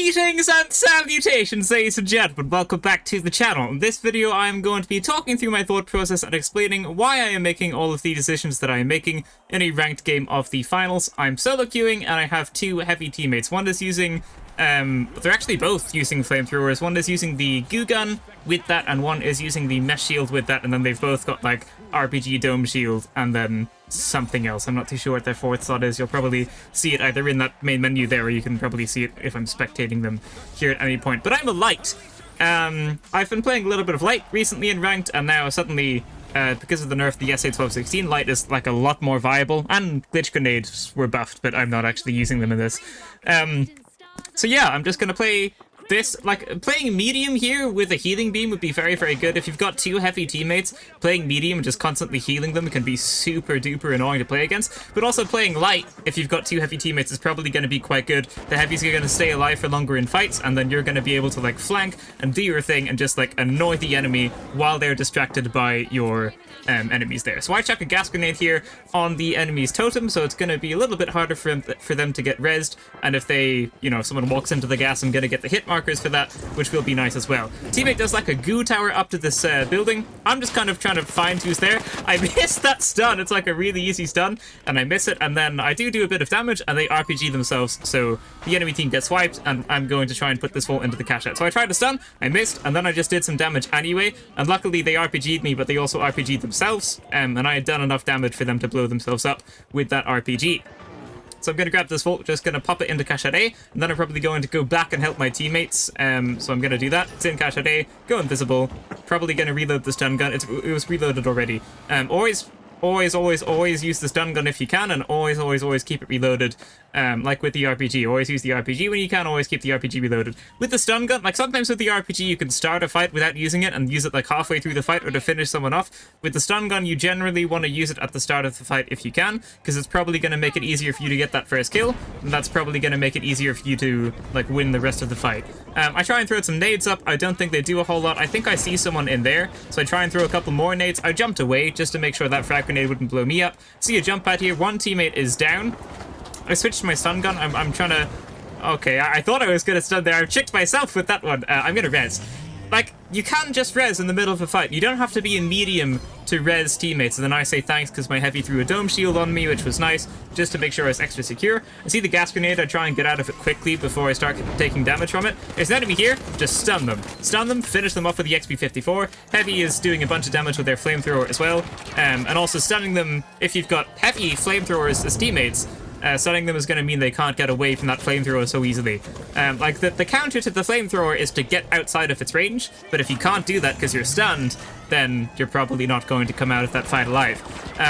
Greetings and salutations, ladies and gentlemen. Welcome back to the channel. In this video, I am going to be talking through my thought process and explaining why I am making all of the decisions that I am making in a ranked game of the finals. I'm solo queuing, and I have two heavy teammates. One is using, they're actually both using flamethrowers. One is using the goo gun with that, and one is using the mesh shield with that, and then they've both got, like, RPG dome shield, and then something else. I'm not too sure what their fourth slot is. You'll probably see it either in that main menu there, or you can probably see it if I'm spectating them here at any point. But I'm a light. I've been playing a little bit of light recently in ranked, and now suddenly, because of the nerf, the SA-1216 light is like a lot more viable, and glitch grenades were buffed, but I'm not actually using them in this. So yeah, I'm just gonna play this, like, playing medium here with a healing beam would be very, very good. If you've got two heavy teammates, playing medium and just constantly healing them can be super duper annoying to play against. But also playing light, if you've got two heavy teammates, is probably going to be quite good. The heavies are going to stay alive for longer in fights, and then you're going to be able to, like, flank and do your thing and just, like, annoy the enemy while they're distracted by your enemies there. So I chuck a gas grenade here on the enemy's totem, so it's going to be a little bit harder for them to get rezzed, and if they, you know, if someone walks into the gas, I'm going to get the hit markers for that, which will be nice as well. Teammate does like a goo tower up to this building. I'm just kind of trying to find who's there. I missed that stun. It's like a really easy stun, and I miss it, and then I do a bit of damage, and they RPG themselves, so the enemy team gets wiped, and I'm going to try and put this vault into the cash out. So I tried to stun, I missed, and then I just did some damage anyway, and luckily they RPG'd me, but they also RPG'd themselves, and I had done enough damage for them to blow themselves up with that RPG. So I'm going to grab this vault, just going to pop it into cache A, and then I'm probably going to go back and help my teammates. So I'm going to do that. It's in cache A, go invisible, probably going to reload the stun gun. It was reloaded already. Always use the stun gun if you can, and always keep it reloaded. Like with the RPG, always use the RPG when you can, always keep the RPG reloaded. With the stun gun, like sometimes with the RPG you can start a fight without using it and use it like halfway through the fight or to finish someone off. With the stun gun, you generally want to use it at the start of the fight if you can, because it's probably going to make it easier for you to get that first kill, and that's probably going to make it easier for you to like win the rest of the fight. I try and throw some nades up. I don't think they do a whole lot. I think I see someone in there, so I try and throw a couple more nades. I jumped away just to make sure that frag grenade wouldn't blow me up. See a jump pad here. One teammate is down. I switched to my stun gun. I'm trying to... Okay, I thought I was going to stun there. I've chicked myself with that one. I'm going to res. Like, you can just res in the middle of a fight. You don't have to be in medium to res teammates. And then I say thanks because my heavy threw a dome shield on me, which was nice, just to make sure I was extra secure. I see the gas grenade. I try and get out of it quickly before I start taking damage from it. There's an enemy here. Just stun them. Stun them, finish them off with the XP54. Heavy is doing a bunch of damage with their flamethrower as well. And also stunning them, if you've got heavy flamethrowers as teammates, stunning them is going to mean they can't get away from that flamethrower so easily. Like, the counter to the flamethrower is to get outside of its range, but if you can't do that because you're stunned, then you're probably not going to come out of that fight alive.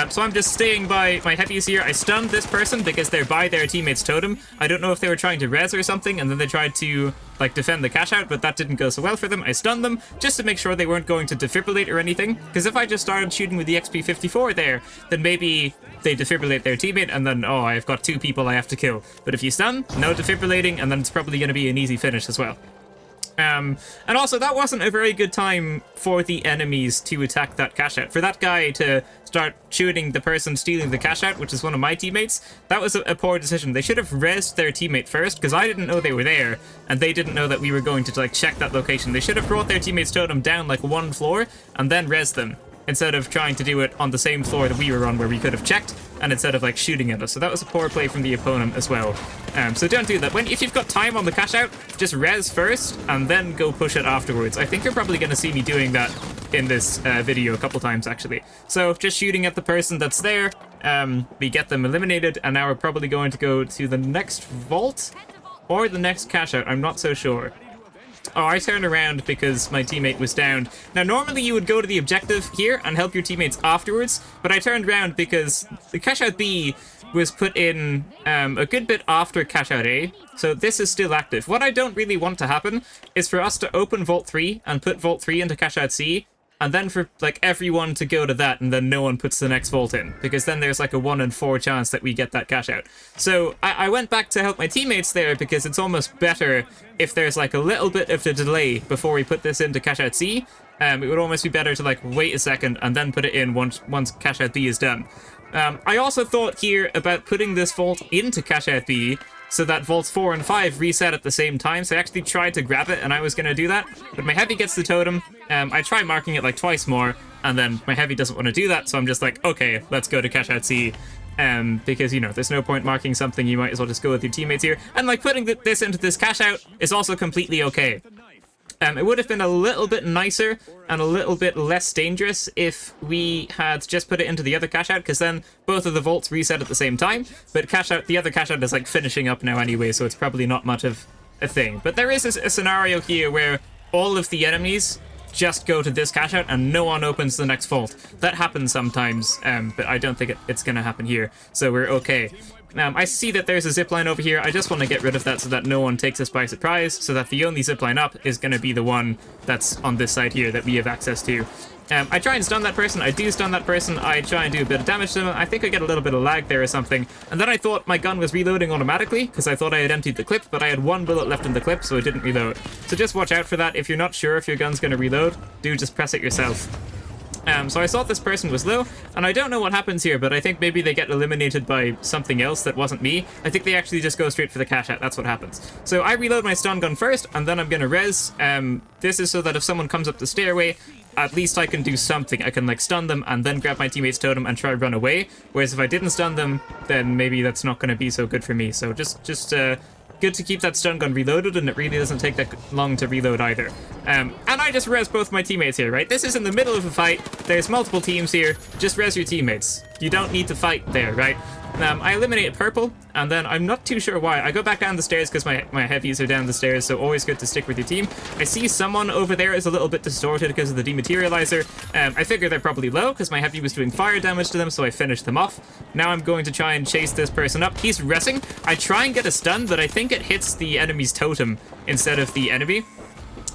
So I'm just staying by my heavies here. I stunned this person because they're by their teammate's totem. I don't know if they were trying to res or something, and then they tried to, like, defend the cash out, but that didn't go so well for them. I stunned them just to make sure they weren't going to defibrillate or anything, because if I just started shooting with the XP54 there, then maybe they defibrillate their teammate, and then, oh, I've got two people I have to kill. But if you stun, no defibrillating, and then it's probably going to be an easy finish as well. And also, that wasn't a very good time for the enemies to attack that cash out. For that guy to start shooting the person stealing the cash out, which is one of my teammates, that was a poor decision. They should have rezzed their teammate first, because I didn't know they were there, and they didn't know that we were going to, like, check that location. They should have brought their teammate's totem down, like, one floor, and then rezzed them, instead of trying to do it on the same floor that we were on, where we could have checked, and instead of, like, shooting at us. So that was a poor play from the opponent as well. So don't do that. If you've got time on the cash out, just res first, and then go push it afterwards. I think you're probably going to see me doing that in this video a couple times, actually. So just shooting at the person that's there, we get them eliminated, and now we're probably going to go to the next vault, or the next cash out. I'm not so sure. Oh, I turned around because my teammate was downed. Now, normally you would go to the objective here and help your teammates afterwards, but I turned around because the cash out B was put in a good bit after cash out A, so this is still active. What I don't really want to happen is for us to open Vault 3 and put Vault 3 into cash out C, and then for, like, everyone to go to that, and then no one puts the next vault in, because then there's, like, a 1 in 4 chance that we get that cash out. So I went back to help my teammates there, because it's almost better if there's, like, a little bit of a delay before we put this into cash out C. It would almost be better to, like, wait a second and then put it in once cash out B is done. I also thought here about putting this vault into cash out B so that vaults 4 and 5 reset at the same time. So I actually tried to grab it, and I was going to do that, but my heavy gets the totem. I try marking it like twice more, and then my heavy doesn't want to do that, so I'm just like, okay, let's go to cash out C. Because, you know, there's no point marking something, you might as well just go with your teammates here. And, like, putting this into this cash out is also completely okay. It would have been a little bit nicer and a little bit less dangerous if we had just put it into the other cash out, because then both of the vaults reset at the same time. But the other cash out is, like, finishing up now anyway, so it's probably not much of a thing. But there is a scenario here where all of the enemies just go to this cash out and no one opens the next vault. That happens sometimes, but I don't think it's going to happen here, so we're okay. I see that there's a zipline over here. I just want to get rid of that so that no one takes us by surprise, so that the only zipline up is going to be the one that's on this side here that we have access to. I try and stun that person. I do stun that person. I try and do a bit of damage to them. I think I get a little bit of lag there or something. And then I thought my gun was reloading automatically because I thought I had emptied the clip, but I had 1 bullet left in the clip, so it didn't reload. So just watch out for that. If you're not sure if your gun's going to reload, do just press it yourself. So I thought this person was low, and I don't know what happens here, but I think maybe they get eliminated by something else that wasn't me. I think they actually just go straight for the cash out. That's what happens. So I reload my stun gun first, and then I'm going to res. This is so that if someone comes up the stairway, at least I can do something. I can, like, stun them and then grab my teammate's totem and try to run away. Whereas if I didn't stun them, then maybe that's not going to be so good for me. So just good to keep that stun gun reloaded, and it really doesn't take that long to reload either. And I just res both my teammates here, right? This is in the middle of a fight. There's multiple teams here. Just res your teammates. You don't need to fight there, right? I eliminated purple, and then I'm not too sure why. I go back down the stairs because my heavies are down the stairs, so always good to stick with your team. I see someone over there is a little bit distorted because of the dematerializer. I figure they're probably low because my heavy was doing fire damage to them, so I finished them off. Now I'm going to try and chase this person up. He's resing. I try and get a stun, but I think it hits the enemy's totem instead of the enemy.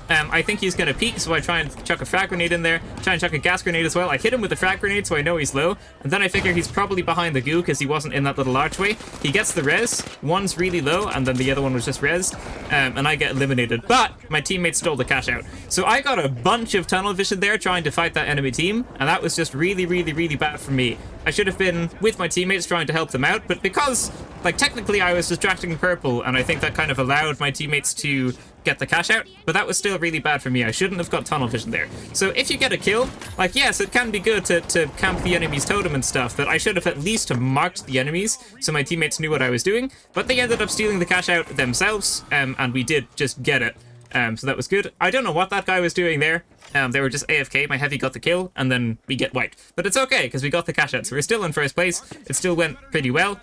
I think he's going to peek, so I try and chuck a frag grenade in there. Try and chuck a gas grenade as well. I hit him with the frag grenade, so I know he's low. And then I figure he's probably behind the goo because he wasn't in that little archway. He gets the res. One's really low, and then the other one was just res. And I get eliminated. But my teammate stole the cash out. So I got a bunch of tunnel vision there trying to fight that enemy team. And that was just really, really, really bad for me. I should have been with my teammates trying to help them out. But because, like, technically I was distracting purple, and I think that kind of allowed my teammates to get the cash out, but that was still really bad for me. I shouldn't have got tunnel vision there. So if you get a kill, like, yes, it can be good to camp the enemy's totem and stuff, but I should have at least marked the enemies so my teammates knew what I was doing, but they ended up stealing the cash out themselves, and we did just get it. So that was good. I don't know what that guy was doing there. They were just AFK. My heavy got the kill, and then we get wiped. But it's okay, because we got the cash out, so we're still in first place. It still went pretty well.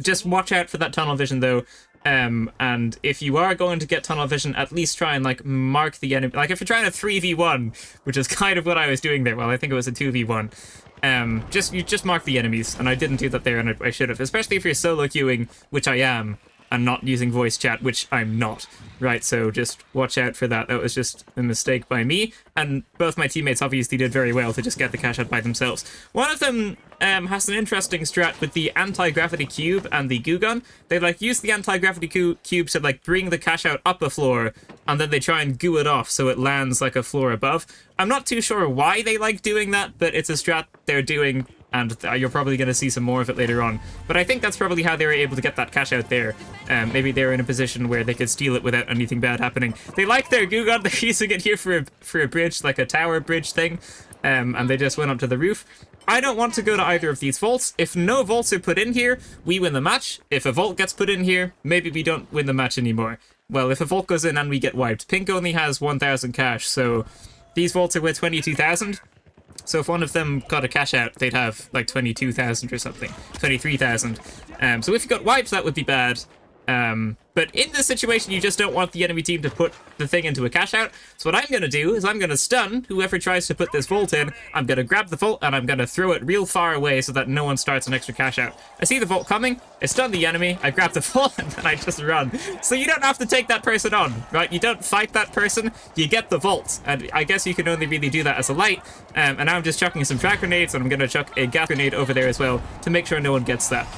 Just watch out for that tunnel vision, though. And if you are going to get tunnel vision, at least try and, like, mark the enemy. Like, if you're trying to 3v1, which is kind of what I was doing there. Well, I think it was a 2v1. You just mark the enemies, and I didn't do that there, and I should have. Especially if you're solo queuing, which I am, and not using voice chat, which I'm not. Right, so just watch out for that. That was just a mistake by me, and both my teammates obviously did very well to just get the cash out by themselves. One of them has an interesting strat with the anti-gravity cube and the goo gun. They, like, use the anti-gravity cube to, like, bring the cash out up a floor, and then they try and goo it off so it lands, like, a floor above. I'm not too sure why they like doing that, but it's a strat they're doing, and you're probably going to see some more of it later on. But I think that's probably how they were able to get that cash out there. Maybe they were in a position where they could steal it without anything bad happening. They like their goo gun. They're using it here for a bridge, like a tower bridge thing. And they just went up to the roof. I don't want to go to either of these vaults. If no vaults are put in here, we win the match. If a vault gets put in here, maybe we don't win the match anymore. Well, if a vault goes in and we get wiped. Pink only has 1,000 cash, so these vaults are worth 22,000. So if one of them got a cash out, they'd have like 22,000 or something, 23,000. So if you got wiped, that would be bad. But in this situation, you just don't want the enemy team to put the thing into a cash out. So what I'm going to do is I'm going to stun whoever tries to put this vault in. I'm going to grab the vault and I'm going to throw it real far away so that no one starts an extra cash out. I see the vault coming, I stun the enemy, I grab the vault, and then I just run. So you don't have to take that person on, right? You don't fight that person, you get the vault. And I guess you can only really do that as a light. And now I'm just chucking some frag grenades, and I'm going to chuck a gas grenade over there as well to make sure no one gets that.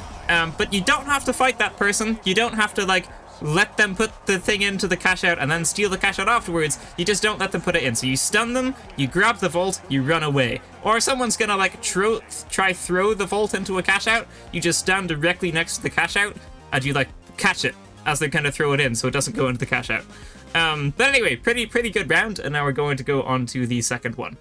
But you don't have to fight that person. You don't have to, like, let them put the thing into the cash out and then steal the cash out afterwards. You just don't let them put it in. So you stun them, you grab the vault, you run away. Or if someone's gonna, like, try throw the vault into a cash out, you just stand directly next to the cash out and you, like, catch it as they kind of throw it in so it doesn't go into the cash out. But anyway, pretty good round, and now we're going to go on to the second one,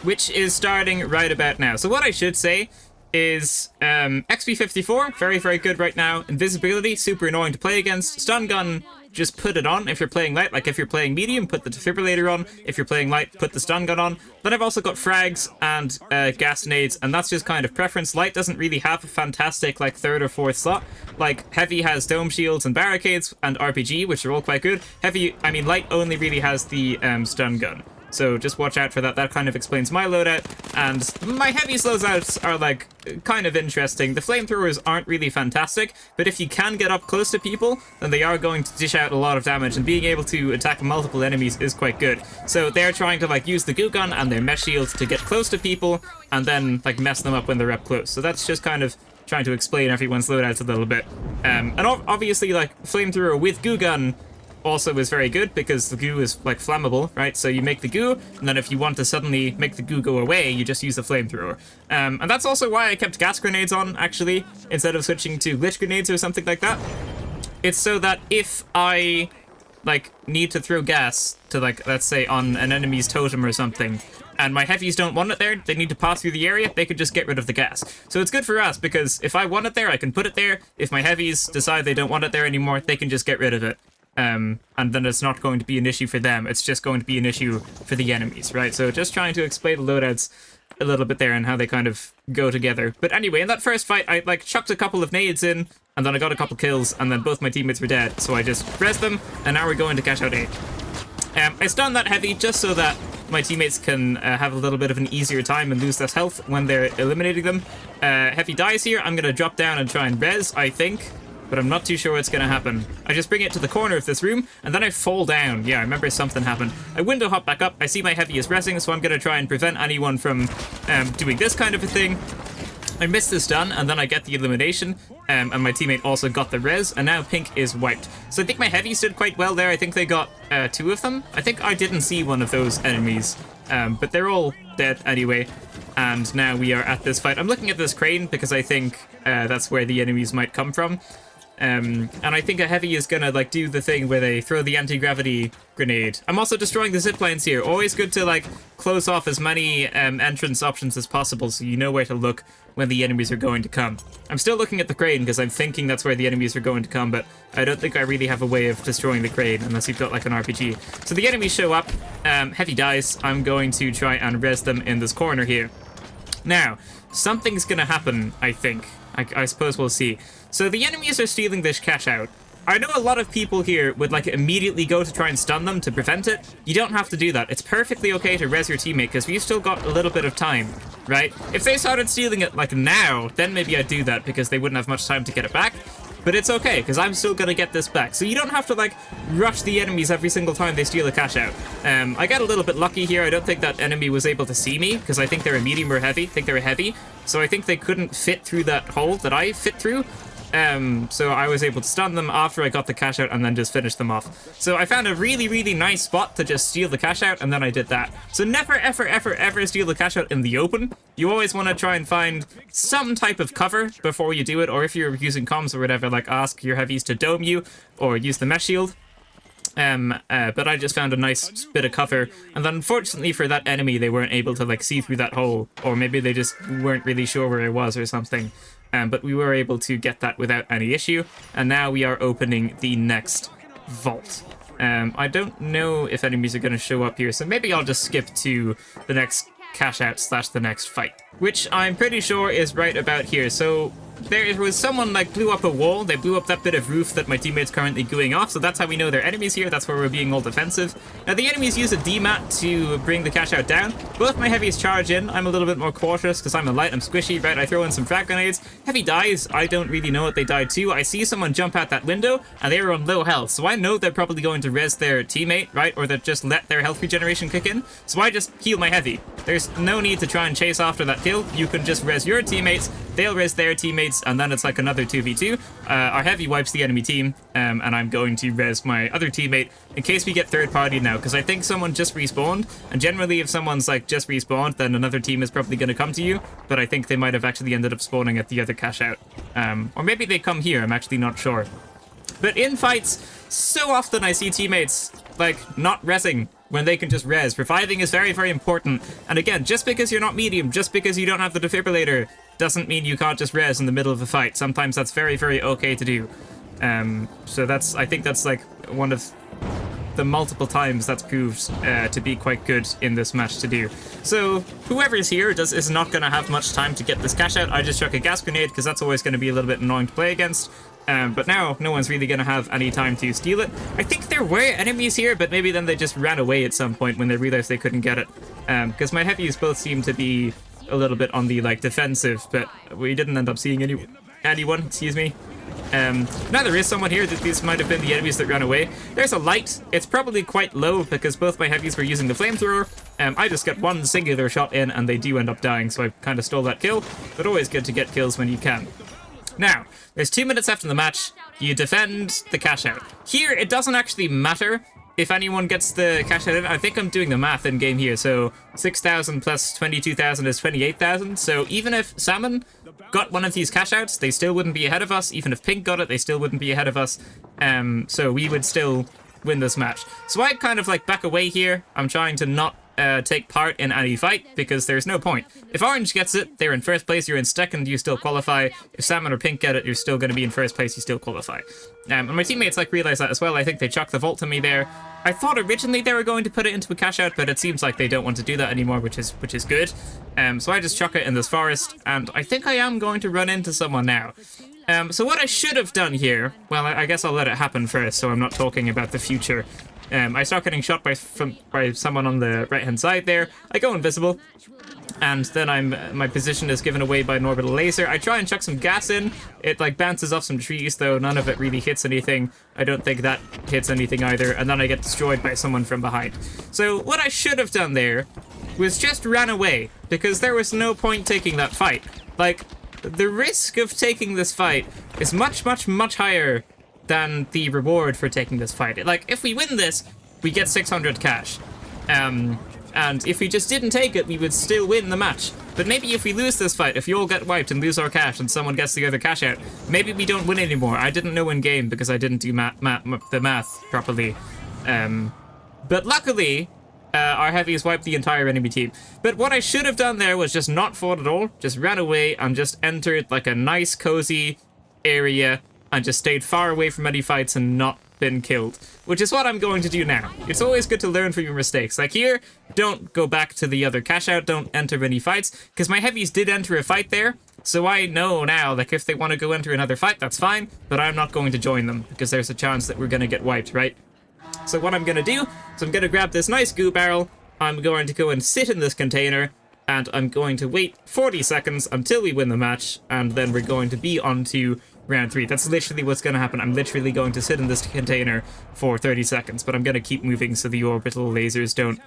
which is starting right about now. So what I should say is XP54, very good right now. Invisibility, super annoying to play against. Stun gun, just put it on if you're playing light. Like if you're playing medium, put the defibrillator on. If you're playing light, put the stun gun on. Then I've also got frags and gas nades, and that's just kind of preference. Light doesn't really have a fantastic like third or fourth slot. Like heavy has dome shields and barricades and RPG, which are all quite good. Light only really has the stun gun. So just watch out for that. That kind of explains my loadout. And my heavy loadouts are like kind of interesting. The flamethrowers aren't really fantastic, but if you can get up close to people, then they are going to dish out a lot of damage, and being able to attack multiple enemies is quite good. So they're trying to like use the goo gun and their mesh shields to get close to people and then like mess them up when they're up close. So that's just kind of trying to explain everyone's loadouts a little bit. And obviously like flamethrower with goo gun also is very good because the goo is like flammable, right? So you make the goo, and then if you want to suddenly make the goo go away, you just use the flamethrower. And that's also why I kept gas grenades on, actually, instead of switching to glitch grenades or something like that. It's so that if I like need to throw gas to like, let's say on an enemy's totem or something, and my heavies don't want it there, they need to pass through the area, they could just get rid of the gas. So it's good for us because if I want it there, I can put it there. If my heavies decide they don't want it there anymore, they can just get rid of it. And then it's not going to be an issue for them, it's just going to be an issue for the enemies, right? So just trying to explain the loadouts a little bit there and how they kind of go together. But anyway, in that first fight, I like chucked a couple of nades in, and then I got a couple kills, and then both my teammates were dead, so I just rezzed them, and now we're going to cash out 8. I stunned that heavy just so that my teammates can have a little bit of an easier time and lose less health when they're eliminating them. Heavy dies here. I'm going to drop down and try and res, I think, but I'm not too sure what's going to happen. I just bring it to the corner of this room, and then I fall down. Yeah, I remember something happened. I window hop back up. I see my heavy is resing, so I'm going to try and prevent anyone from doing this kind of a thing. I miss the stun, and then I get the elimination, and my teammate also got the res, and now pink is wiped. So I think my heavies did quite well there. I think they got 2 of them. I think I didn't see one of those enemies, but they're all dead anyway. And now we are at this fight. I'm looking at this crane because I think that's where the enemies might come from. And I think a heavy is gonna like do the thing where they throw the anti-gravity grenade. I'm also destroying the zip lines here. Always good to like close off as many entrance options as possible so you know where to look when the enemies are going to come. I'm still looking at the crane because I'm thinking that's where the enemies are going to come, but I don't think I really have a way of destroying the crane unless you've got like an RPG. So the enemies show up, heavy dies. I'm going to try and res them in this corner here. Now, something's gonna happen, I think. I suppose we'll see. So the enemies are stealing this cash out. I know a lot of people here would like immediately go to try and stun them to prevent it. You don't have to do that. It's perfectly okay to res your teammate because we've still got a little bit of time, right? If they started stealing it like now, then maybe I'd do that because they wouldn't have much time to get it back. But it's okay, because I'm still going to get this back. So you don't have to, like, rush the enemies every single time they steal a cash out. I got a little bit lucky here. I don't think that enemy was able to see me, because I think they're a medium or heavy. I think they're a heavy. So I think they couldn't fit through that hole that I fit through. So I was able to stun them after I got the cash out and then just finish them off. So I found a really nice spot to just steal the cash out, and then I did that. So never, ever steal the cash out in the open. You always want to try and find some type of cover before you do it, or if you're using comms or whatever, like ask your heavies to dome you, or use the mesh shield. But I just found a nice bit of cover, and then unfortunately for that enemy, they weren't able to like see through that hole, or maybe they just weren't really sure where it was or something. But we were able to get that without any issue, and now we are opening the next vault. I don't know if enemies are going to show up here, so maybe I'll just skip to the next cash out / the next fight, which I'm pretty sure is right about here. So there was someone like blew up a wall. They blew up that bit of roof that my teammate's currently gooing off, so that's how we know they're enemies here. That's where we're being all defensive. Now the enemies use a D-mat to bring the cash out down. Both my heavies charge in. I'm a little bit more cautious because I'm a light, I'm squishy, right? I throw in some frag grenades. Heavy dies. I don't really know what they died to. I see someone jump out that window and they were on low health, so I know they're probably going to res their teammate, right? Or they just let their health regeneration kick in. So I just heal my heavy. There's no need to try and chase after that kill. You can just res your teammates, they'll res their teammates, and then it's like another 2v2. Our heavy wipes the enemy team, and I'm going to res my other teammate in case we get third party now, because I think someone just respawned, and generally if someone's like just respawned, then another team is probably going to come to you, but I think they might have actually ended up spawning at the other cash out. Or maybe they come here, I'm actually not sure. But in fights, so often I see teammates, like, not resing when they can just res. Reviving is very, very important. And again, just because you're not medium, just because you don't have the defibrillator, doesn't mean you can't just res in the middle of a fight. Sometimes that's very, very okay to do. So I think that's like one of the multiple times that's proved to be quite good in this match to do. So whoever's here is not going to have much time to get this cash out. I just chuck a gas grenade because that's always going to be a little bit annoying to play against. But now no one's really going to have any time to steal it. I think there were enemies here, but maybe then they just ran away at some point when they realized they couldn't get it. Because my heavies both seem to be a little bit on the like defensive, but we didn't end up seeing anyone, excuse me. Now there is someone here. That these might have been the enemies that ran away. There's a light. It's probably quite low because both my heavies were using the flamethrower. I just get one singular shot in and they do end up dying, so I kind of stole that kill. But always good to get kills when you can. Now, there's 2 minutes left in the match. You defend the cash out. Here, it doesn't actually matter if anyone gets the cash out in. I think I'm doing the math in game here. So 6,000 plus 22,000 is 28,000. So even if Salmon got one of these cash outs, they still wouldn't be ahead of us. Even if Pink got it, they still wouldn't be ahead of us. So we would still win this match. So I kind of like back away here. I'm trying to not take part in any fight because there's no point. If Orange gets it, they're in first place, you're in second, you still qualify. If Salmon or Pink get it, you're still going to be in first place, you still qualify. And my teammates like realize that as well. I think they chucked the vault to me there. I thought originally they were going to put it into a cash out, but it seems like they don't want to do that anymore, which is good. So I just chuck it in this forest, and I think I am going to run into someone now. So what I should have done here, well, I guess I'll let it happen first, so I'm not talking about the future. I start getting shot by someone on the right-hand side there. I go invisible, and then my position is given away by an orbital laser. I try and chuck some gas in. It like bounces off some trees, though none of it really hits anything. I don't think that hits anything either, and then I get destroyed by someone from behind. So what I should have done there was just ran away, because there was no point taking that fight. Like, the risk of taking this fight is much, much, much higher than the reward for taking this fight. Like, if we win this, we get 600 cash. And if we just didn't take it, we would still win the match. But maybe if we lose this fight, if you all get wiped and lose our cash and someone gets the other cash out, maybe we don't win anymore. I didn't know in game because I didn't do the math properly. But luckily, our heavies wiped the entire enemy team. But what I should have done there was just not fought at all, just ran away and just entered like a nice cozy area and just stayed far away from any fights and not been killed, which is what I'm going to do now. It's always good to learn from your mistakes. Like here, don't go back to the other cash out, don't enter any fights, because my heavies did enter a fight there, so I know now, like, if they want to go enter another fight, that's fine, but I'm not going to join them, because there's a chance that we're going to get wiped, right? So what I'm going to do is I'm going to grab this nice goo barrel, I'm going to go and sit in this container, and I'm going to wait 40 seconds until we win the match, and then we're going to be on to round 3. That's literally what's going to happen. I'm literally going to sit in this container for 30 seconds, but I'm going to keep moving so the orbital lasers don't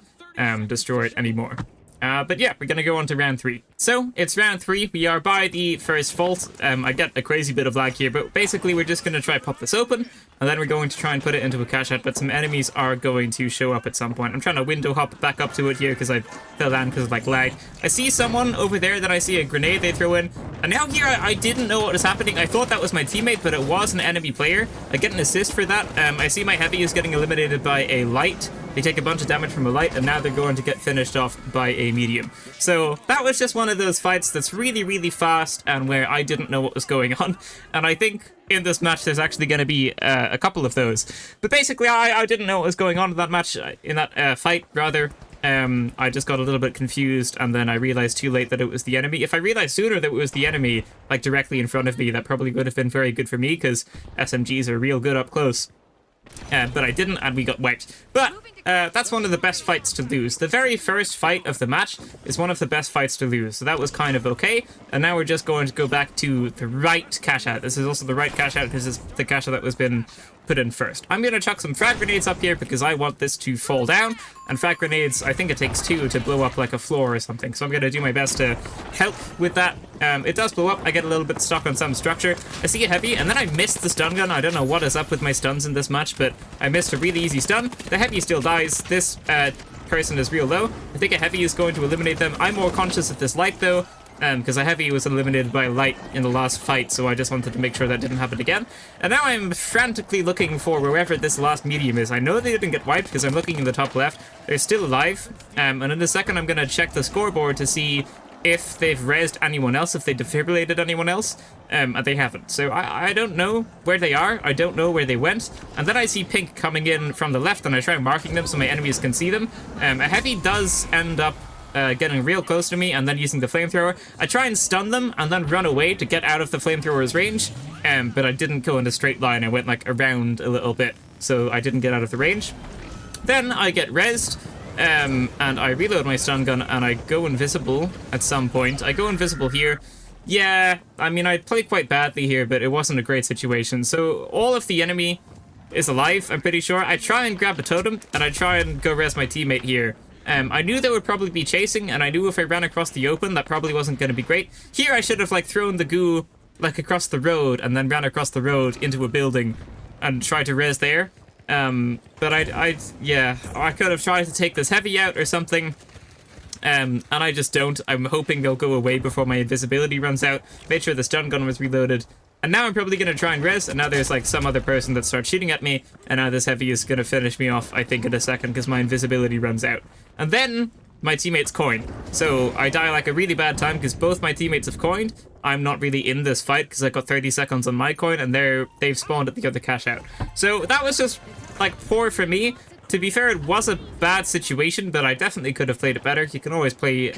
destroy it anymore. But yeah, we're going to go on to round 3. So, it's round 3. We are by the first vault. I get a crazy bit of lag here, but basically we're just going to try pop this open, and then we're going to try and put it into a cache out, but some enemies are going to show up at some point. I'm trying to window hop back up to it here because I fell down because of like lag. I see someone over there that I see a grenade they throw in, and now here I didn't know what was happening. I thought that was my teammate, but it was an enemy player. I get an assist for that. I see my heavy is getting eliminated by a light. They take a bunch of damage from a light, and now they're going to get finished off by a medium. So that was just one of those fights that's really, really fast and where I didn't know what was going on. And I think in this match there's actually going to be a couple of those. But basically I didn't know what was going on in that match, in that fight, rather. I just got a little bit confused, and then I realized too late that it was the enemy. If I realized sooner that it was the enemy, like directly in front of me, that probably would have been very good for me, because SMGs are real good up close. But I didn't, and we got wiped. But that's one of the best fights to lose. The very first fight of the match is one of the best fights to lose, so that was kind of okay. And now we're just going to go back to the right cash out. This is also the right cash out. This is the cash out that was been put in first. I'm going to chuck some frag grenades up here because I want this to fall down. And frag grenades, I think it takes 2 to blow up like a floor or something. So I'm going to do my best to help with that. It does blow up. I get a little bit stuck on some structure. I see a heavy, and then I missed the stun gun. I don't know what is up with my stuns in this match, but I missed a really easy stun. The heavy still dies. This person is real low. I think a heavy is going to eliminate them. I'm more conscious of this light, though. because a heavy was eliminated by light in the last fight, so I just wanted to make sure that didn't happen again. And now I'm frantically looking for wherever this last medium is. I know they didn't get wiped because I'm looking in the top left. They're still alive, and in a second I'm going to check the scoreboard to see if they've rezzed anyone else, if they defibrillated anyone else, and they haven't. So I don't know where they are, I don't know where they went, and then I see pink coming in from the left, and I try marking them so my enemies can see them. A heavy does end up getting real close to me and then using the flamethrower. I try and stun them and then run away to get out of the flamethrower's range, but I didn't go in a straight line. I went like around a little bit, so I didn't get out of the range. Then I get rezzed, and I reload my stun gun and I go invisible at some point. I go invisible here. Yeah, I mean, I played quite badly here, but it wasn't a great situation. So all of the enemy is alive, I'm pretty sure. I try and grab a totem, and I try and go res my teammate here. I knew they would probably be chasing, and I knew if I ran across the open, that probably wasn't going to be great. Here, I should have, like, thrown the goo, like, across the road, and then ran across the road into a building and tried to res there. But yeah, I could have tried to take this heavy out or something, and I just don't. I'm hoping they'll go away before my invisibility runs out. Made sure the stun gun was reloaded. And now I'm probably going to try and res, and now there's like some other person that starts shooting at me, and now this heavy is going to finish me off, I think, in a second, because my invisibility runs out. And then my teammates coin. So I die like a really bad time, because both my teammates have coined. I'm not really in this fight, because I got 30 seconds on my coin, and they've spawned at the other cash out. So that was just, like, poor for me. To be fair, it was a bad situation, but I definitely could have played it better. You can always play,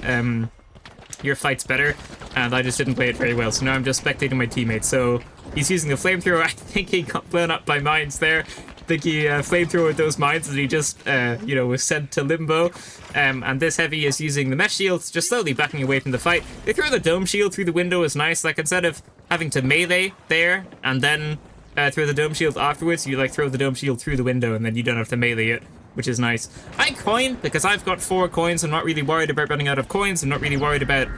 your fights better, and I just didn't play it very well, so now I'm just spectating my teammates. So he's using the flamethrower. I think he got blown up by mines there. I think he flamethrowered those mines, and he just you know, was sent to limbo. And this heavy is using the mesh shields, just slowly backing away from the fight. They throw the dome shield through the window is nice. Like, instead of having to melee there and then throw the dome shield afterwards, you like throw the dome shield through the window and then you don't have to melee it, which is nice. I coin because I've got 4 coins. I'm not really worried about running out of coins. I'm not really worried about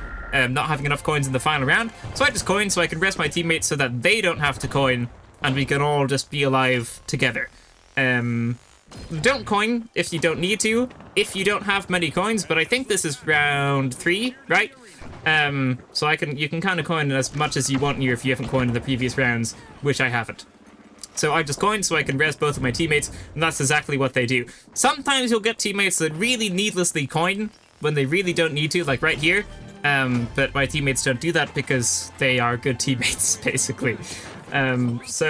not having enough coins in the final round. So I just coin so I can rest my teammates so that they don't have to coin and we can all just be alive together. Don't coin if you don't need to, if you don't have many coins, but I think this is round 3, right? So you can kind of coin as much as you want here if you haven't coined in the previous rounds, which I haven't. So I just coin so I can rest both of my teammates, and that's exactly what they do. Sometimes you'll get teammates that really needlessly coin when they really don't need to, like right here. But my teammates don't do that because they are good teammates, basically. There's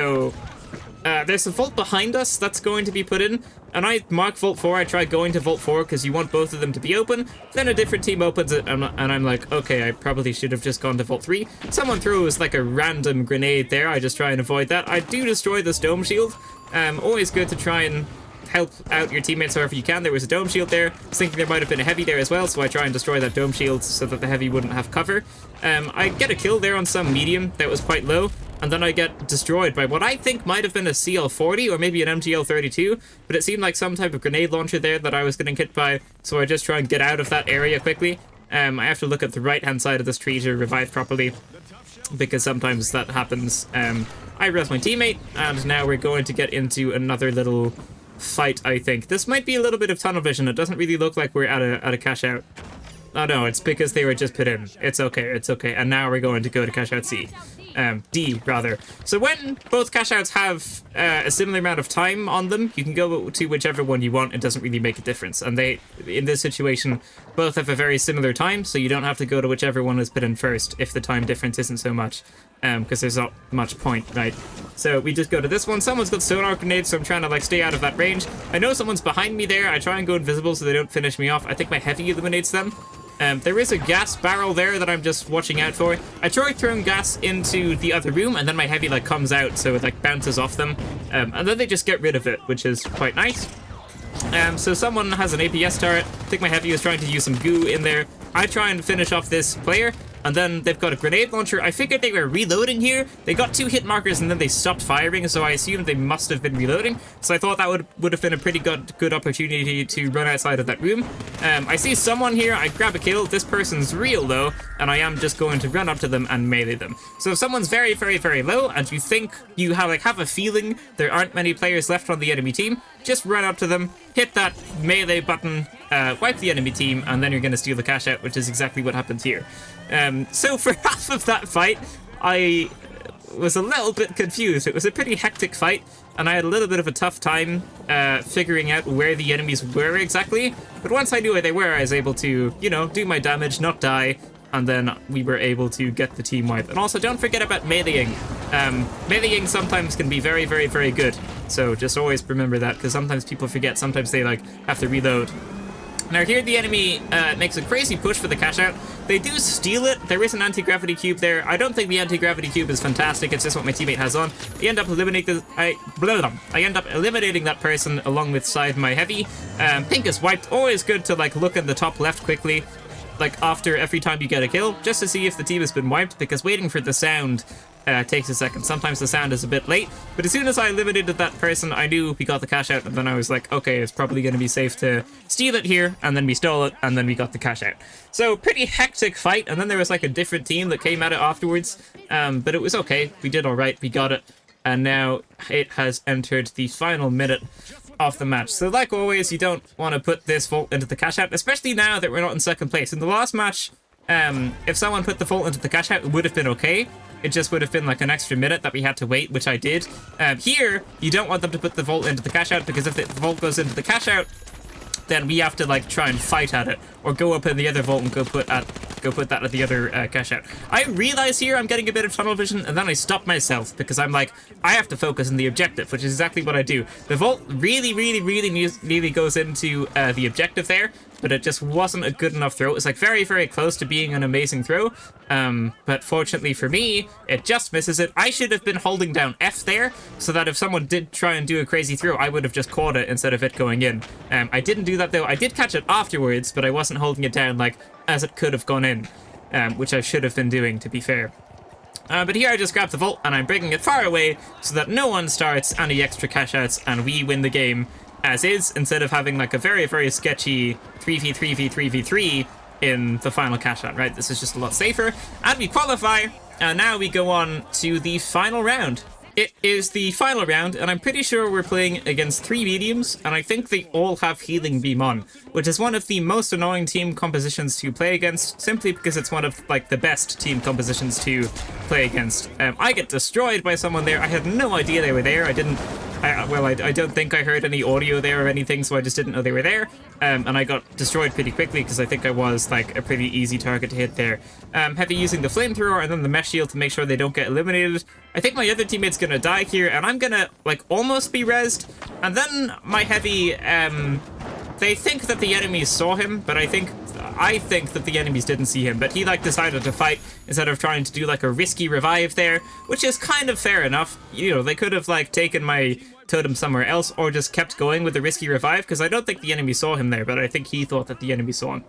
a vault behind us that's going to be put in, and I mark vault 4. I try going to vault 4 because you want both of them to be open. Then a different team opens it, and I'm like, okay, I probably should have just gone to vault 3. Someone throws like a random grenade there. I just try and avoid that. I do destroy this dome shield. Always good to try and help out your teammates however you can. There was a dome shield there. I was thinking there might have been a heavy there as well, so I try and destroy that dome shield so that the heavy wouldn't have cover. I get a kill there on some medium that was quite low, and then I get destroyed by what I think might have been a CL-40 or maybe an MGL-32, but it seemed like some type of grenade launcher there that I was getting hit by, so I just try and get out of that area quickly. I have to look at the right-hand side of this tree to revive properly, because sometimes that happens. I res my teammate, and now we're going to get into another little fight, I think. This might be a little bit of tunnel vision. It doesn't really look like we're at a cash out. Oh no, it's because they were just put in. It's okay, it's okay. And now we're going to go to cash out C. D, rather. So when both cash outs have a similar amount of time on them, you can go to whichever one you want. It doesn't really make a difference. And they, in this situation, both have a very similar time, so you don't have to go to whichever one is put in first if the time difference isn't so much. Because there's not much point, right? So we just go to this one. Someone's got sonar grenades, so I'm trying to like stay out of that range. I know someone's behind me there. I try and go invisible so they don't finish me off. I think my heavy eliminates them. There is a gas barrel there that I'm just watching out for. I try throwing gas into the other room, and then my heavy like comes out, so it like bounces off them. And then they just get rid of it, which is quite nice. So someone has an APS turret. I think my heavy is trying to use some goo in there. I try and finish off this player, and then they've got a grenade launcher. I figured they were reloading here. They got 2 hit markers, and then they stopped firing, so I assumed they must have been reloading. So I thought that would have been a pretty good opportunity to run outside of that room. I see someone here. I grab a kill. This person's real low, and I am just going to run up to them and melee them. So if someone's very, very, very low, and you think you have a feeling there aren't many players left on the enemy team, just run up to them, hit that melee button, wipe the enemy team, and then you're going to steal the cash out, which is exactly what happens here. So for half of that fight, I was a little bit confused. It was a pretty hectic fight, and I had a little bit of a tough time figuring out where the enemies were exactly. But once I knew where they were, I was able to, you know, do my damage, not die, and then we were able to get the team wipe. And also, don't forget about meleeing. Meleeing sometimes can be very, very, very good. So just always remember that, because sometimes people forget. Sometimes they, like, have to reload. Now here the enemy makes a crazy push for the cash out. They do steal it. There is an anti-gravity cube there. I don't think the anti-gravity cube is fantastic. It's just what my teammate has on. I end up eliminating that person along with side my heavy. Pink is wiped. Always good to like look in the top left quickly, like after every time you get a kill, just to see if the team has been wiped, because waiting for the sound takes a second. Sometimes the sound is a bit late, but as soon as I eliminated that person, I knew we got the cash out, and then I was like, okay, it's probably going to be safe to steal it here, and then we stole it, and then we got the cash out. So pretty hectic fight, and then there was like a different team that came at it afterwards, but it was okay. We did all right. We got it, and now it has entered the final minute of the match. So like always, you don't want to put this vault into the cash out, especially now that we're not in second place. In the last match, if someone put the vault into the cash out, it would have been okay. It just would have been like an extra minute that we had to wait, which I did. Here, you don't want them to put the vault into the cash out, because if the vault goes into the cash out, then we have to like try and fight at it, or go up in the other vault and go put that at the other cash out. I realize here I'm getting a bit of tunnel vision, and then I stop myself because I'm like, I have to focus on the objective, which is exactly what I do. The vault really goes into the objective there, but it just wasn't a good enough throw. It was like very, very close to being an amazing throw, but fortunately for me, it just misses it. I should have been holding down F there, so that if someone did try and do a crazy throw, I would have just caught it instead of it going in. I didn't do that though. I did catch it afterwards, but I wasn't holding it down like as it could have gone in, which I should have been doing, to be fair. But here I just grabbed the vault, and I'm bringing it far away so that no one starts any extra cash outs, and we win the game as is, instead of having like a very, very sketchy 3v3v3v3 in the final cash out, right? This is just a lot safer, and we qualify, and now we go on to the final round. It is the final round, and I'm pretty sure we're playing against 3 mediums, and I think they all have healing beam on, which is one of the most annoying team compositions to play against, simply because it's one of like the best team compositions to play against. I get destroyed by someone there. I had no idea they were there. I don't think I heard any audio there or anything, so I just didn't know they were there. And I got destroyed pretty quickly because I think I was like a pretty easy target to hit there. Heavy using the flamethrower and then the mesh shield to make sure they don't get eliminated. I think my other teammate's gonna die here, and I'm gonna like almost be rezzed. And then my heavy, they think that the enemies saw him, but I think that the enemies didn't see him, but he like decided to fight instead of trying to do like a risky revive there, which is kind of fair enough. You know, they could have like taken my totem somewhere else or just kept going with the risky revive, because I don't think the enemy saw him there, but I think he thought that the enemy saw him.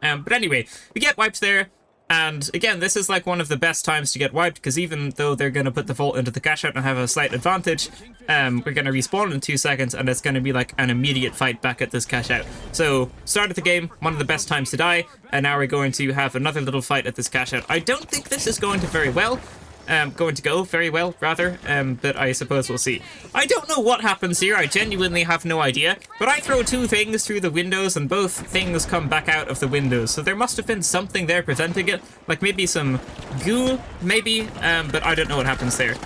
But anyway, we get wipes there. And again, this is like one of the best times to get wiped, because even though they're going to put the vault into the cash out and have a slight advantage, we're going to respawn in 2 seconds, and it's going to be like an immediate fight back at this cash out. So, start of the game, one of the best times to die, and now we're going to have another little fight at this cash out. I don't think this is going to go very well, rather, but I suppose we'll see. I don't know what happens here, I genuinely have no idea, but I throw 2 things through the windows and both things come back out of the windows, so there must have been something there preventing it, like maybe some goo, maybe, but I don't know what happens there.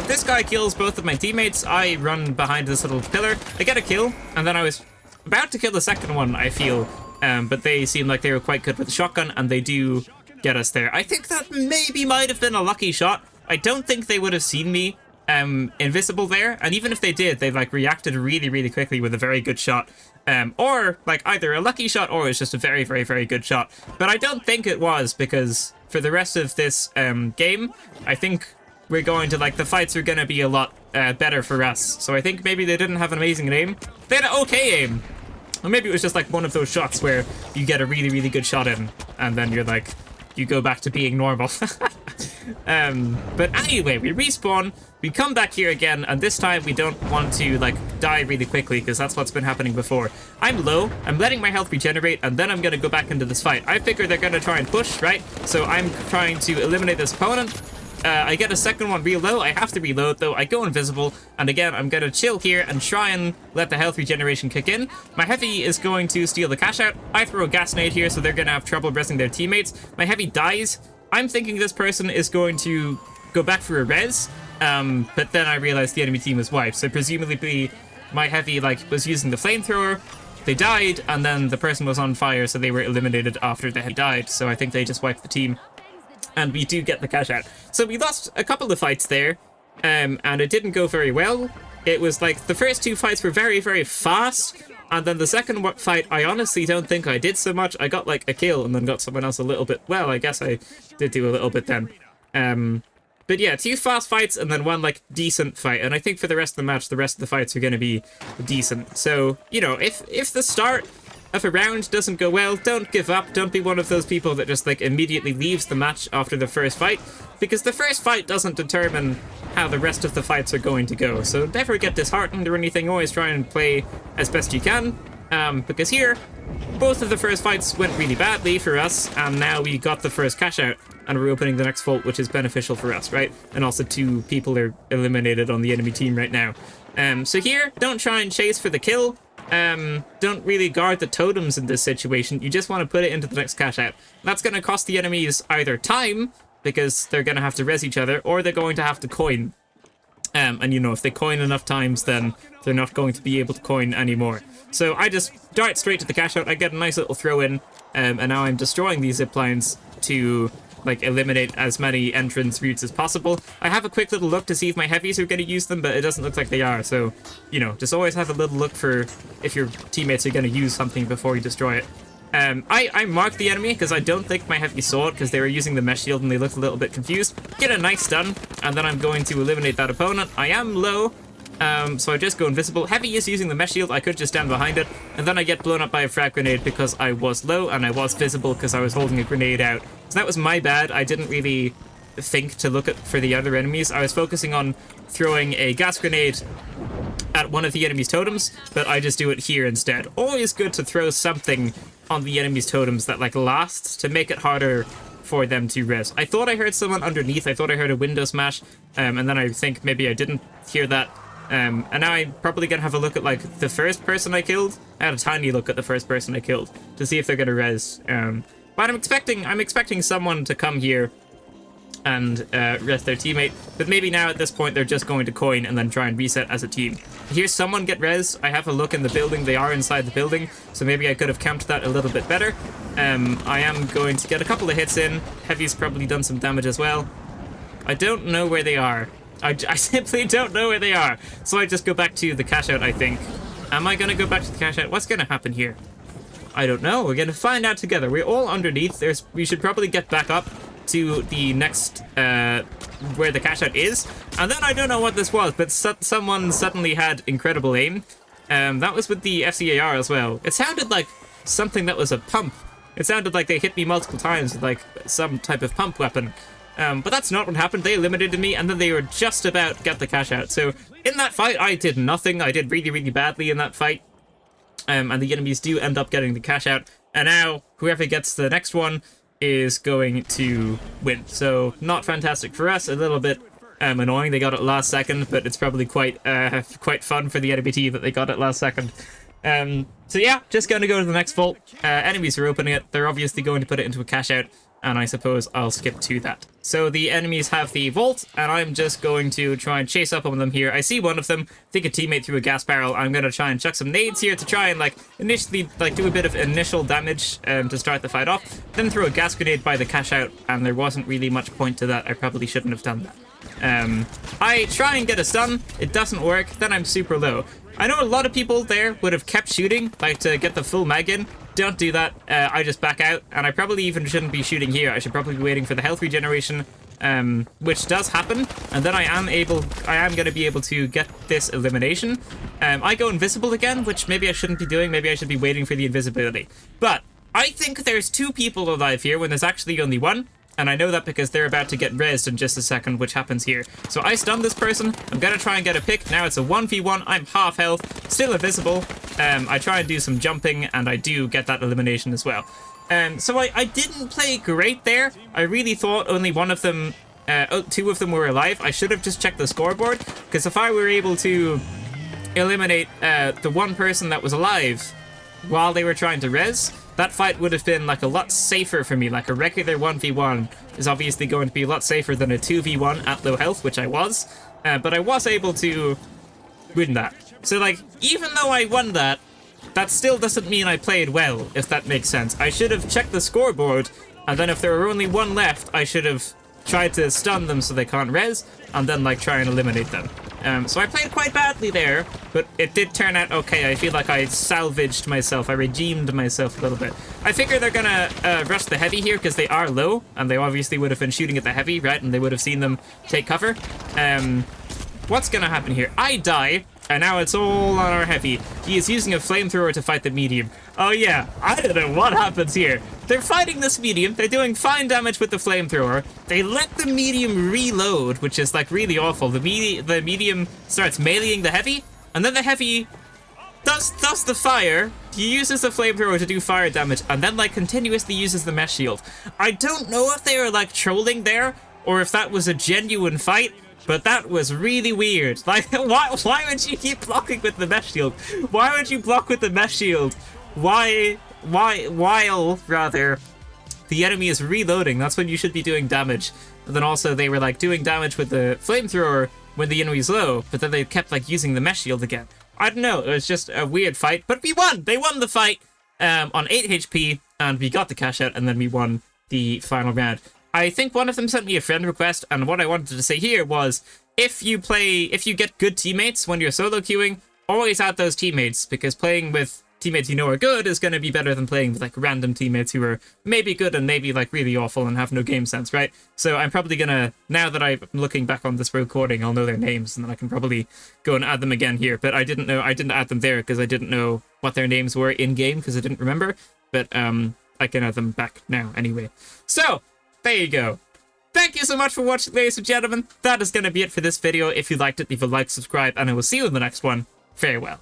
This guy kills both of my teammates. I run behind this little pillar, I get a kill, and then I was about to kill the second one, I feel, but they seem like they were quite good with the shotgun, and they do get us there. I think that maybe might have been a lucky shot. I don't think they would have seen me invisible there, and even if they did, they like reacted really, really quickly with a very good shot. Or like either a lucky shot or it's just a very, very, very good shot. But I don't think it was, because for the rest of this game, I think we're going to like the fights are going to be a lot better for us. So I think maybe they didn't have an amazing aim. They had an okay aim. Or maybe it was just like one of those shots where you get a really, really good shot in, and then you're like, you go back to being normal. But anyway, we respawn, we come back here again, and this time we don't want to like die really quickly, because that's what's been happening before. I'm low, I'm letting my health regenerate, and then I'm gonna go back into this fight. I figure they're gonna try and push, right? So I'm trying to eliminate this opponent, I get a second one real low. I have to reload, though. I go invisible, and again, I'm going to chill here and try and let the health regeneration kick in. My heavy is going to steal the cash out. I throw a gas nade here, so they're going to have trouble resing their teammates. My heavy dies. I'm thinking this person is going to go back for a res, but then I realized the enemy team was wiped, so presumably my heavy, like, was using the flamethrower. They died, and then the person was on fire, so they were eliminated after they had died, so I think they just wiped the team. And we do get the cash out. So we lost a couple of fights there, and it didn't go very well. It was like the first two fights were very, very fast, and then the second fight, I honestly don't think I did so much. I got like a kill and then got someone else a little bit. Well, I guess I did do a little bit then. But yeah, 2 fast fights and then 1 like decent fight. And I think for the rest of the match, the rest of the fights are going to be decent. So, you know, if the start of a round doesn't go well, don't give up. Don't be one of those people that just like immediately leaves the match after the first fight, because the first fight doesn't determine how the rest of the fights are going to go. So never get disheartened or anything. Always try and play as best you can, because here both of the first fights went really badly for us, and now we got the first cash out and we're opening the next vault, which is beneficial for us, right? And also 2 people are eliminated on the enemy team right now. So here, don't try and chase for the kill. Don't really guard the totems in this situation. You just want to put it into the next cash out. That's going to cost the enemies either time, because they're going to have to res each other, or they're going to have to coin. And you know, if they coin enough times, then they're not going to be able to coin anymore. So I just dart straight to the cash out. I get a nice little throw in, and now I'm destroying these zip lines to like eliminate as many entrance routes as possible. I have a quick little look to see if my heavies are going to use them, but it doesn't look like they are. So, you know, just always have a little look for if your teammates are going to use something before you destroy it. I marked the enemy because I don't think my heavy saw it, because they were using the mesh shield and they looked a little bit confused. Get a nice stun, and then I'm going to eliminate that opponent. I am low, so I just go invisible. Heavy is using the mesh shield. I could just stand behind it, and then I get blown up by a frag grenade because I was low and I was visible because I was holding a grenade out. So that was my bad. I didn't really think to look for the other enemies. I was focusing on throwing a gas grenade at one of the enemy's totems, but I just do it here instead. Always good to throw something on the enemy's totems that like lasts, to make it harder for them to res. I thought I heard someone underneath. I thought I heard a window smash, and then I think maybe I didn't hear that. And now I'm probably gonna have a look at like the first person I killed. I had a tiny look at the first person I killed to see if they're gonna res. But I'm expecting someone to come here and res their teammate, but maybe now at this point they're just going to coin and then try and reset as a team. Here's someone get res. I have a look in the building. They are inside the building, so maybe I could have camped that a little bit better. I am going to get a couple of hits in. Heavy's probably done some damage as well. I don't know where they are. I simply don't know where they are, so I just go back to the cash out, I think. Am I going to go back to the cash out? What's going to happen here? I don't know. We're going to find out together. We're all underneath. We should probably get back up to the next where the cash out is, and then I don't know what this was, but someone suddenly had incredible aim. That was with the FCAR as well. It sounded like something that was a pump. It sounded like they hit me multiple times with like some type of pump weapon, but that's not what happened. They eliminated me, and then they were just about to get the cash out. So in that fight I did nothing. I did really, really badly in that fight, and the enemies do end up getting the cash out, and now whoever gets the next one is going to win. So not fantastic for us, a little bit annoying. They got it last second, but it's probably quite fun for the enemy team that they got it last second. So yeah, just going to go to the next vault. Enemies are opening it. They're obviously going to put it into a cash out, and I suppose I'll skip to that. So the enemies have the vault, and I'm just going to try and chase up on them here. I see one of them. I think a teammate threw a gas barrel. I'm going to try and chuck some nades here to try and initially do a bit of initial damage to start the fight off. Then throw a gas grenade by the cash out, and there wasn't really much point to that. I probably shouldn't have done that. I try and get a stun. It doesn't work. Then I'm super low. I know a lot of people there would have kept shooting, to get the full mag in. Don't do that. I just back out, and I probably even shouldn't be shooting here. I should probably be waiting for the health regeneration, which does happen, and then I am going to be able to get this elimination. I go invisible again, which maybe I shouldn't be doing. Maybe I should be waiting for the invisibility. But I think there's 2 people alive here when there's actually only 1. And I know that because they're about to get rezzed in just a second, which happens here. So I stun this person. I'm going to try and get a pick. Now it's a 1v1. I'm half health, still invisible. I try and do some jumping, and I do get that elimination as well. So I didn't play great there. I really thought only one of them 2 of them were alive. I should have just checked the scoreboard, because if I were able to eliminate the one person that was alive while they were trying to res, that fight would have been like a lot safer for me. Like a regular 1v1 is obviously going to be a lot safer than a 2v1 at low health, which I was. But I was able to win that. So like, even though I won that, that still doesn't mean I played well, if that makes sense. I should have checked the scoreboard, and then if there were only 1 left, I should have tried to stun them so they can't res, and then like try and eliminate them. So I played quite badly there, but it did turn out okay. I feel like I salvaged myself. I redeemed myself a little bit. I figure they're gonna rush the heavy here because they are low, and they obviously would have been shooting at the heavy, right? And they would have seen them take cover. What's gonna happen here? I die, and now it's all on our heavy. He is using a flamethrower to fight the medium. Oh yeah, I don't know what happens here. They're fighting this medium, they're doing fine damage with the flamethrower. They let the medium reload, which is like really awful. The medium starts meleeing the heavy, and then the heavy does the fire. He uses the flamethrower to do fire damage, and then like continuously uses the mesh shield. I don't know if they were like trolling there, or if that was a genuine fight, but that was really weird. Like, why would you keep blocking with the mesh shield? Why would you block with the mesh shield? While rather, the enemy is reloading. That's when you should be doing damage. And then also they were like doing damage with the flamethrower when the enemy's low, but then they kept like using the mesh shield again. I don't know, it was just a weird fight, but we won! They won the fight on 8 HP, and we got the cash out, and then we won the final round. I think one of them sent me a friend request, and what I wanted to say here was, if you get good teammates when you're solo queuing, always add those teammates, because playing with teammates you know are good is going to be better than playing with like random teammates who are maybe good and maybe like really awful and have no game sense, right? So I'm probably gonna, now that I'm looking back on this recording, I'll know their names, and then I can probably go and add them again here. But I didn't add them there because I didn't know what their names were in game because I didn't remember. But I can add them back now anyway. So there you go. Thank you so much for watching, ladies and gentlemen. That is going to be it for this video. If you liked it, leave a like, subscribe, and I will see you in the next one. Farewell.